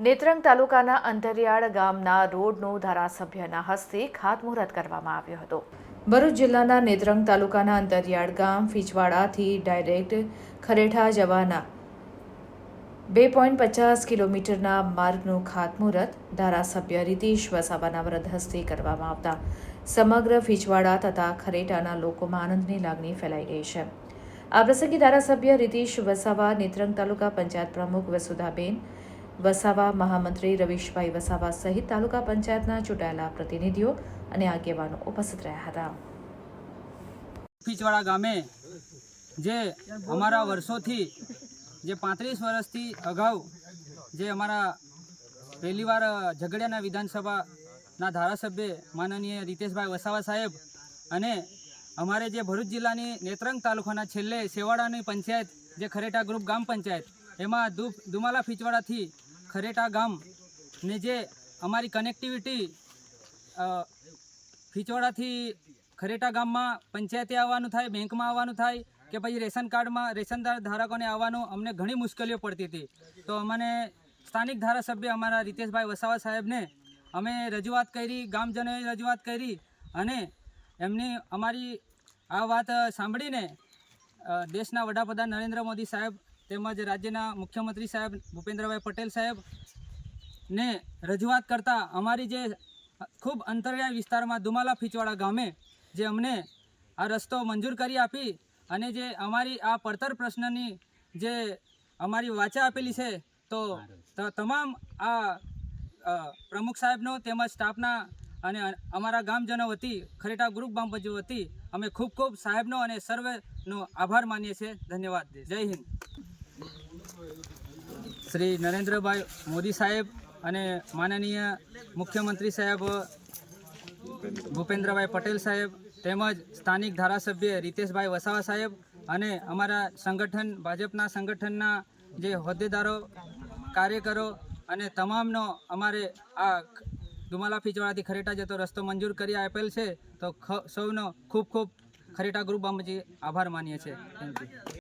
નેત્રંગ તાલુકાના અંતરિયાળ ગામના રોડનું ધારાસભ્યના હસ્તે ખાતમુહૂર્ત કરવામાં આવ્યો હતો। ભરૂચ જિલ્લાના નેત્રંગ તાલુકાના અંતરિયાળ ગામ ફીચવાડાથી ડાયરેક્ટ ખરેઠા જવાના 2.50 કિલોમીટરના માર્ગનું ખાતમુહૂર્ત ધારાસભ્ય રીતેશ વસાવાના વરદ હસ્તે કરવામાં આવતા સમગ્ર ફીચવાડા તથા ખરેટાના લોકોમાં આનંદની લાગણી ફેલાઈ ગઈ છે। આ પ્રસંગે ધારાસભ્ય રીતેશ વસાવા, નેત્રંગ તાલુકા પંચાયત પ્રમુખ વસુધાબેન વસાવા, મહામંત્રી રવીશભાઈ વસાવા સહિત તાલુકા પંચાયતના ચૂંટાયેલા પ્રતિનિધિઓ અને આગેવાનો ઉપસ્થિત રહ્યા હતા। ફીચવાડા ગામે જે અમારા વર્ષોથી જે 35 વર્ષથી અગાઉ જે અમારા પહેલીવાર ઝઘડિયાના વિધાનસભાના ધારાસભ્ય માનનીય રીતેશભાઈ વસાવા સાહેબ અને અમારે જે ભરૂચ જિલ્લાની નેત્રંગ તાલુકાના છેલ્લે સેવાડાની પંચાયત જે ખરેટા ગ્રુપ ગામ પંચાયત એમાં દુમાલા ફીચવાડાથી ખરેટા ગામ ને જે અમારી કનેક્ટિવિટી ફીચવાડાથી ખરેટા ગામમાં પંચાયતે આવવાનું થાય, બેંકમાં આવવાનું થાય કે પછી રેશન કાર્ડમાં રેશન ધારકોને આવવાનું અમને ઘણી મુશ્કેલીઓ પડતી હતી। તો અમને સ્થાનિક ધારાસભ્ય અમારા રીતેશભાઈ વસાવા સાહેબને અમે રજૂઆત કરી, ગામજનોએ રજૂઆત કરી અને એમની અમારી આ વાત સાંભળીને દેશના વડાપ્રધાન નરેન્દ્ર મોદી સાહેબ તેમજ રાજ્યના મુખ્યમંત્રી સાહેબ ભૂપેન્દ્રભાઈ પટેલ સાહેબને રજૂઆત કરતાં અમારી જે ખૂબ અંતરિયાળ વિસ્તારમાં દુમાલા ફીચવાડા ગામે જે અમને આ રસ્તો મંજૂર કરી આપી અને જે અમારી આ પડતર પ્રશ્નની જે અમારી વાચા આપેલી છે તો તમામ આ પ્રમુખ સાહેબનો તેમજ સ્ટાફના અને અમારા ગામજનો વતી ખરેટા ગ્રુપ ગામ પંચાયત વતી અમે ખૂબ ખૂબ સાહેબનો અને સર્વેનો આભાર માનીએ છીએ। ધન્યવાદ। જય હિન્દ। શ્રી નરેન્દ્રભાઈ મોદી સાહેબ અને માનનીય મુખ્યમંત્રી સાહેબ ભૂપેન્દ્રભાઈ પટેલ સાહેબ તેમજ સ્થાનિક ધારાસભ્ય રીતેશભાઈ વસાવા સાહેબ અને અમારા સંગઠન ભાજપના સંગઠનના જે હોદ્દેદારો, કાર્યકરો અને તમામનો અમારે આ દુમાલા ફીચવાડાથી ખરેટા જતો રસ્તો મંજૂર કરી આપેલ છે તો સૌનો ખૂબ ખૂબ ખરેટા ગ્રુપ બાબતે આભાર માનીએ છીએ। Thank you.